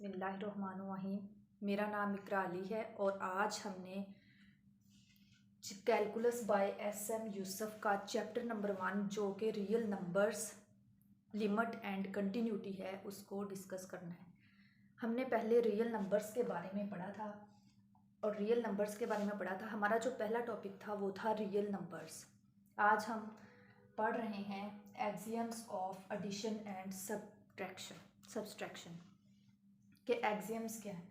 बिस्मिल्लाहिर्रहमानिर्रहीम। मेरा नाम इकरा अली है और आज हमने कैलकुलस बाय एस.एम. यूसुफ का चैप्टर नंबर 1 जो कि real numbers, limit and continuity है उसको डिस्कस करना है। हमने पहले रियल नंबर्स के बारे में पढ़ा था और रियल नंबर्स के बारे में पढ़ा था। हमारा जो पहला टॉपिक था वो था रियल नंबर्स। आज हम पढ़ रहे हैं axioms of addition and subtraction के एक्सियम्स क्या हैं।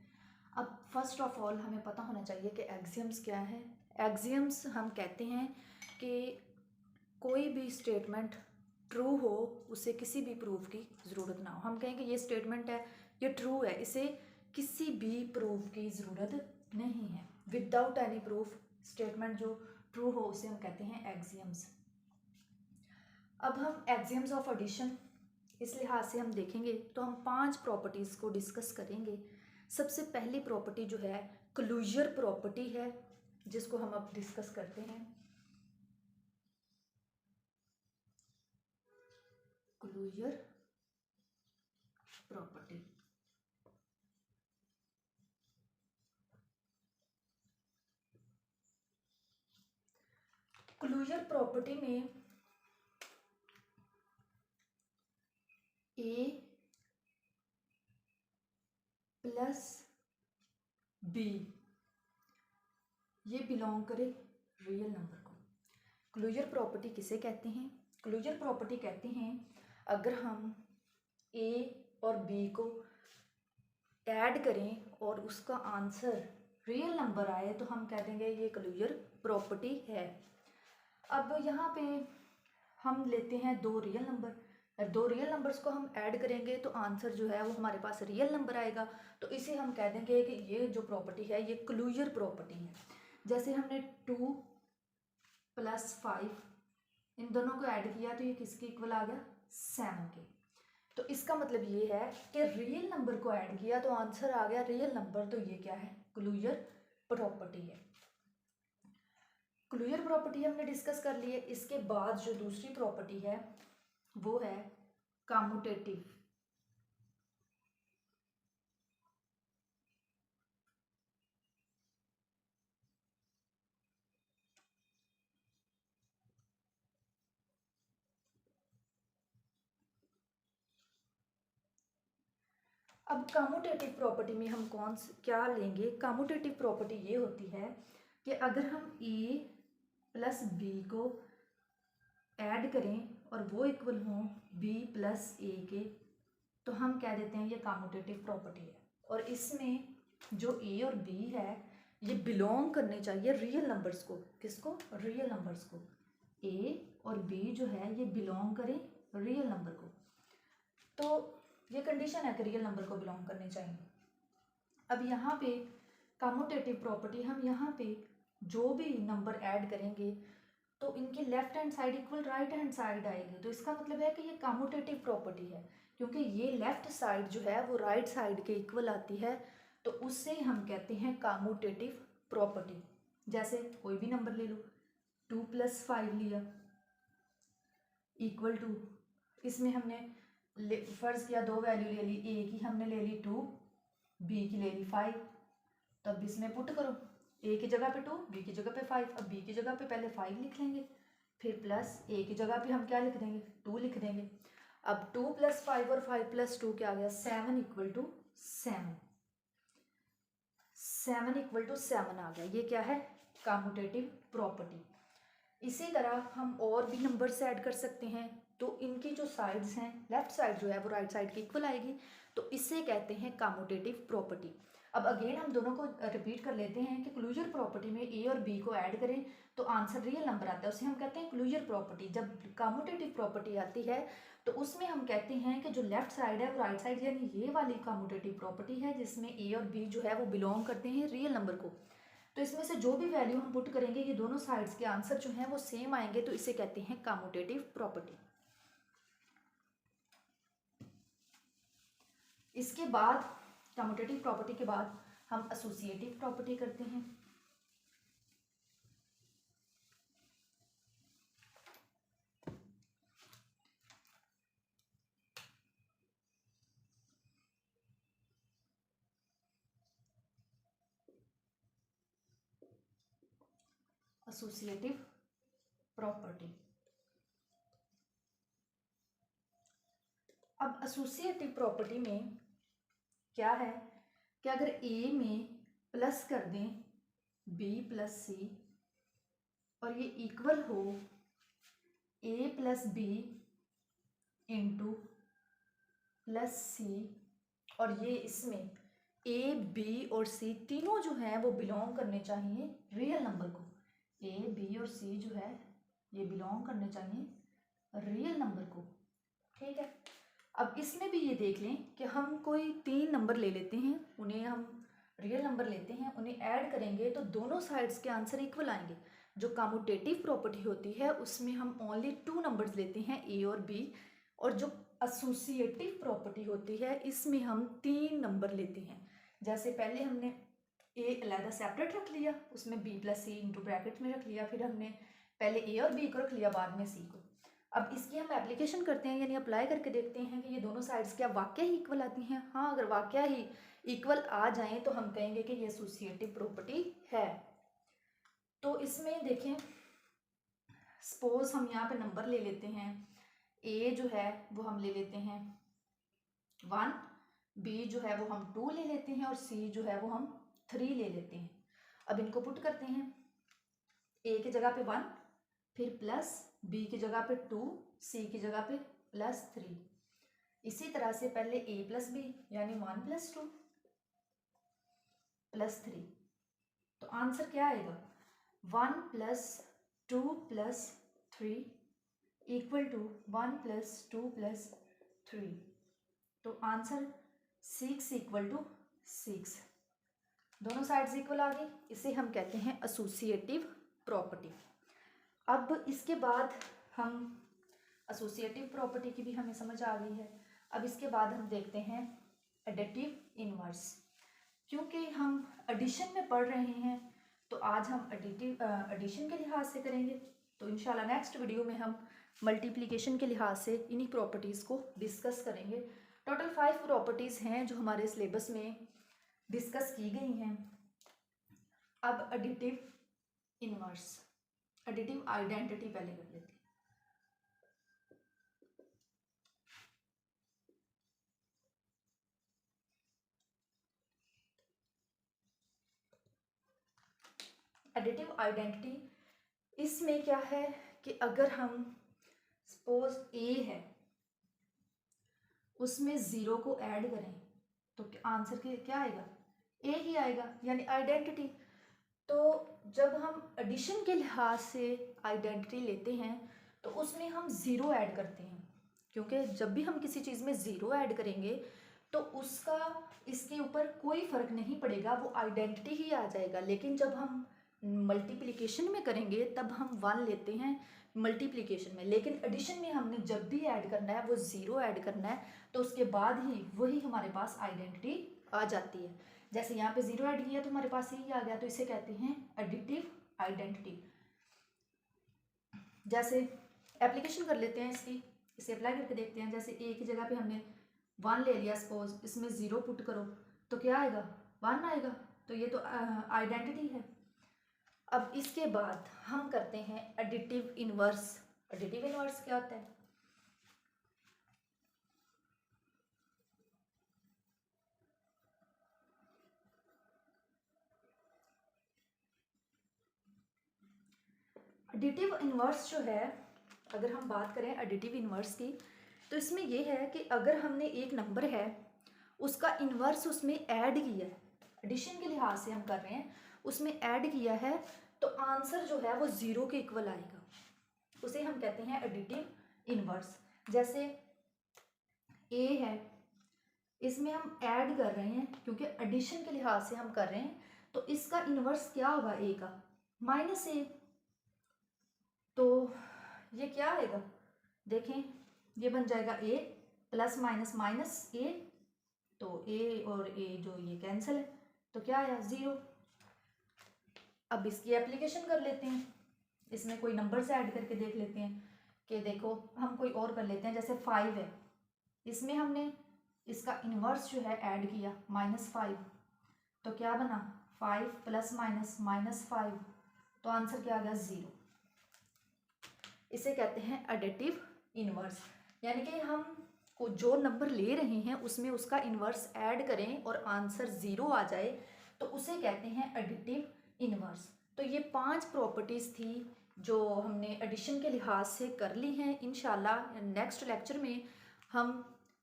अब फर्स्ट ऑफ ऑल हमें पता होना चाहिए कि एक्सियम्स क्या है। एक्सियम्स हम कहते हैं कि कोई भी स्टेटमेंट ट्रू हो, उसे किसी भी प्रूफ की ज़रूरत ना हो। हम कहें कि ये स्टेटमेंट है, ये ट्रू है, इसे किसी भी प्रूफ की ज़रूरत नहीं है। विदाउट एनी प्रूफ स्टेटमेंट जो ट्रू हो उसे हम कहते हैं एक्सियम्स। अब हम एक्सियम्स ऑफ एडिशन इस लिहाज से हम देखेंगे तो हम 5 प्रॉपर्टीज़ को डिस्कस करेंगे। सबसे पहली प्रॉपर्टी जो है क्लोजर प्रॉपर्टी है, जिसको हम अब डिस्कस करते हैं। Closure property. क्लोजर प्रॉपर्टी में ए प्लस बी ये बिलोंग करे रियल नंबर को। क्लोजर प्रॉपर्टी किसे कहते हैं? क्लोजर प्रॉपर्टी कहते हैं अगर हम ए और बी को ऐड करें और उसका आंसर रियल नंबर आए तो हम कह देंगे ये क्लोजर प्रॉपर्टी है। अब यहाँ पे हम लेते हैं दो रियल नंबर। दो रियल नंबर्स को हम ऐड करेंगे तो आंसर जो है वो हमारे पास रियल नंबर आएगा, तो इसे हम कह देंगे कि ये जो प्रॉपर्टी है ये क्लोजर प्रॉपर्टी है। जैसे हमने 2 + 5 इन दोनों को ऐड किया तो ये किसके इक्वल आ गया? 7 के। तो इसका मतलब ये है कि रियल नंबर को ऐड किया तो आंसर आ गया रियल नंबर, तो ये क्या है? क्लोजर प्रॉपर्टी है। क्लोजर प्रॉपर्टी हमने डिस्कस कर ली है। इसके बाद जो दूसरी प्रॉपर्टी है वो है कम्यूटेटिव। अब कम्यूटेटिव प्रॉपर्टी में हम क्या लेंगे? कम्यूटेटिव प्रॉपर्टी ये होती है कि अगर हम ए प्लस बी को ऐड करें और वो इक्वल हों बी प्लस ए के, तो हम कह देते हैं ये कम्यूटेटिव प्रॉपर्टी है। और इसमें जो ए और बी है ये बिलोंग करने चाहिए रियल नंबर्स को। किसको? रियल नंबर्स को। ए और बी जो है ये बिलोंग करें रियल नंबर को, तो ये कंडीशन है कि रियल नंबर को बिलोंग करने चाहिए। अब यहाँ पे कम्यूटेटिव प्रॉपर्टी, हम यहाँ पे जो भी नंबर ऐड करेंगे तो इनकी left hand side equal right hand side आएगी, तो इसका मतलब है कि ये कम्यूटेटिव प्रॉपर्टी है, क्योंकि ये लेफ्ट साइड जो है वो राइट साइड के इक्वल आती है, तो उससे हम कहते हैं कम्यूटेटिव प्रॉपर्टी। जैसे कोई भी नंबर ले लो, 2 + 5 लिया इक्वल टू, इसमें हमने फर्ज किया दो वैल्यू ले ली, ए की हमने ले ली 2, बी की ले ली 5। तो अब इसमें पुट करो, ए की जगह पे 2, बी की जगह पे 5। अब बी की जगह पे पहले 5 लिख लेंगे, फिर प्लस ए की जगह पे हम क्या लिख देंगे? 2 लिख देंगे। अब 2 + 5 और 5 + 2 क्या आ गया? 7 = 7। 7 = 7 आ गया। ये क्या है? Commutative property. इसी तरह हम और भी नंबर्स ऐड कर सकते हैं, तो इनकी जो साइड्स हैं, लेफ्ट साइड जो है वो राइट साइड की इक्वल आएगी, तो इसे कहते हैं कम्यूटेटिव प्रॉपर्टी। अब अगेन हम दोनों को रिपीट कर लेते हैं कि क्लोजर प्रॉपर्टी में ए और बी को ऐड करें तो आंसर रियल नंबर आता है, उसे हम कहते हैं क्लोजर प्रॉपर्टी। जब कम्यूटेटिव प्रॉपर्टी आती है तो उसमें हम कहते हैं कि जो लेफ्ट साइड है वो राइट साइड, यानी ये वाली कम्यूटेटिव प्रॉपर्टी है जिसमें ए और बी जो है वो बिलोंग करते हैं रियल नंबर को। तो इसमें से जो भी वैल्यू हम पुट करेंगे ये दोनों साइड्स के आंसर जो हैं वो सेम आएंगे, तो इसे कहते हैं कम्यूटेटिव प्रॉपर्टी। इसके बाद कम्यूटेटिव प्रॉपर्टी के बाद हम एसोसिएटिव प्रॉपर्टी करते हैं। Associative property. अब एसोसिएटिव प्रॉपर्टी में क्या है कि अगर ए में प्लस कर दें बी प्लस सी और ये इक्वल हो ए प्लस बी इंटू प्लस सी, और ये इसमें ए बी और सी तीनों जो हैं वो बिलोंग करने चाहिए रियल नंबर को। ए बी और सी जो है ये बिलोंग करने चाहिए रियल नंबर को, ठीक है। अब इसमें भी ये देख लें कि हम कोई 3 नंबर ले लेते हैं, उन्हें हम रियल नंबर लेते हैं, उन्हें ऐड करेंगे तो दोनों साइड्स के आंसर इक्वल आएंगे। जो कम्यूटेटिव प्रॉपर्टी होती है उसमें हम ओनली 2 नंबर्स लेते हैं ए और बी, और जो एसोसिएटिव प्रॉपर्टी होती है इसमें हम 3 नंबर लेते हैं। जैसे पहले हमने ए अलग सेपरेट रख लिया, उसमें बी प्लस सी इंटू ब्रैकेट में रख लिया, फिर हमने पहले ए और बी को रख लिया, बाद में सी को। अब इसकी हम एप्लीकेशन करते हैं, यानी अप्लाई करके देखते हैं कि ये दोनों साइड्स क्या वाकई ही इक्वल आती हैं। हाँ, अगर वाकई ही इक्वल आ जाएं तो हम कहेंगे कि ये एसोसिएटिव प्रॉपर्टी है। तो इसमें देखें, सपोज हम यहाँ पे नंबर ले लेते हैं, ए जो है वो हम ले लेते हैं 1, बी जो है वो हम 2 ले लेते हैं, और सी जो है वो हम 3 ले लेते हैं। अब इनको पुट करते हैं, ए की जगह पे 1, फिर प्लस बी की जगह पे 2, सी की जगह पे +3। इसी तरह से पहले ए प्लस बी यानी 1 + 2 + 3, तो आंसर क्या आएगा 1 + 2 + 3 = 1 + 2 + 3, तो आंसर 6 = 6। दोनों साइड्स इक्वल आ गई, इसे हम कहते हैं एसोसिएटिव प्रॉपर्टी। अब इसके बाद हम एसोसिएटिव प्रॉपर्टी की भी हमें समझ आ गई है। अब इसके बाद हम देखते हैं एडिटिव इनवर्स। क्योंकि हम एडिशन में पढ़ रहे हैं तो आज हम एडिशन के लिहाज से करेंगे, तो इंशाल्लाह नेक्स्ट वीडियो में हम मल्टीप्लिकेशन के लिहाज से इन्हीं प्रॉपर्टीज़ को डिस्कस करेंगे। टोटल 5 प्रॉपर्टीज़ हैं जो हमारे सिलेबस में डिस्कस की गई हैं। अब एडिटिव इनवर्स, एडिटिव आइडेंटिटी पहले कर लेते हैं। एडिटिव आइडेंटिटी, इसमें क्या है कि अगर हम सपोज ए है उसमें 0 को ऐड करें तो आंसर क्या आएगा ए ही आएगा, यानी आइडेंटिटी। तो जब हम एडिशन के लिहाज से आइडेंटिटी लेते हैं तो उसमें हम 0 ऐड करते हैं, क्योंकि जब भी हम किसी चीज़ में 0 ऐड करेंगे तो उसका इसके ऊपर कोई फ़र्क नहीं पड़ेगा, वो आइडेंटिटी ही आ जाएगा। लेकिन जब हम मल्टीप्लिकेशन में करेंगे तब हम 1 लेते हैं मल्टीप्लिकेशन में, लेकिन एडिशन में हमने जब भी ऐड करना है वो 0 ऐड करना है, तो उसके बाद ही वही हमारे पास आइडेंटिटी आ जाती है। जैसे यहाँ पे 0 ऐड किया तो हमारे पास यही आ गया, तो इसे कहते हैं एडिटिव आइडेंटिटी। जैसे एप्लीकेशन कर लेते हैं इसकी, इसे अप्लाई करके देखते हैं। जैसे ए की जगह पे हमने 1 ले लिया, सपोज इसमें 0 पुट करो तो क्या आएगा 1 आएगा, तो ये तो आइडेंटिटी है। अब इसके बाद हम करते हैं एडिटिव इनवर्स। एडिटिव इनवर्स क्या होता है? एडिटिव इनवर्स जो है, अगर हम बात करें एडिटिव इनवर्स की, तो इसमें यह है कि अगर हमने एक नंबर है उसका इनवर्स उसमें ऐड किया है, एडिशन के लिहाज से हम कर रहे हैं, उसमें ऐड किया है, तो आंसर जो है वो 0 के इक्वल आएगा, उसे हम कहते हैं एडिटिव इनवर्स। जैसे ए है, इसमें हम ऐड कर रहे हैं क्योंकि एडिशन के लिहाज से हम कर रहे हैं, तो इसका इनवर्स क्या होगा ए का -a, तो ये क्या आएगा देखें, ये बन जाएगा a plus minus minus a, तो a और a जो ये कैंसिल है, तो क्या आया 0। अब इसकी एप्लीकेशन कर लेते हैं, इसमें कोई नंबर्स ऐड करके देख लेते हैं कि देखो हम कोई और कर लेते हैं। जैसे 5 है, इसमें हमने इसका इन्वर्स जो है ऐड किया -5, तो क्या बना 5 + -5, तो आंसर क्या आ गया 0। इसे कहते हैं एडिटिव इनवर्स, यानी कि हम को जो नंबर ले रहे हैं उसमें उसका इन्वर्स ऐड करें और आंसर 0 आ जाए तो उसे कहते हैं एडिटिव इनवर्स। तो ये 5 प्रॉपर्टीज़ थी जो हमने एडिशन के लिहाज से कर ली हैं। इंशाल्लाह नेक्स्ट लेक्चर में हम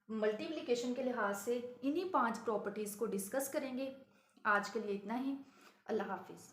मल्टीप्लिकेशन के लिहाज से इन्हीं 5 प्रॉपर्टीज़ को डिस्कस करेंगे। आज के लिए इतना ही। अल्लाह हाफिज़।